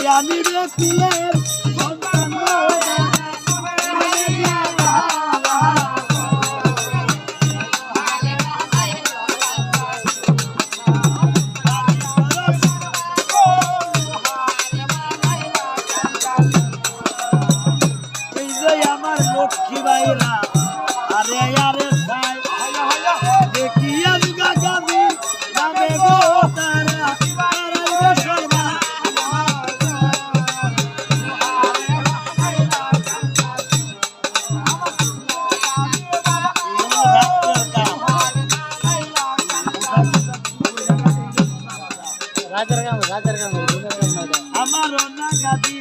আমি রে কুলের সন্তান এই যে আমার লক্ষ্মী বাইরা আরে আরে ভাই দেখি আজগা গাবি নামে গো তারা সর্বা রাজার গাম আমার না গাদি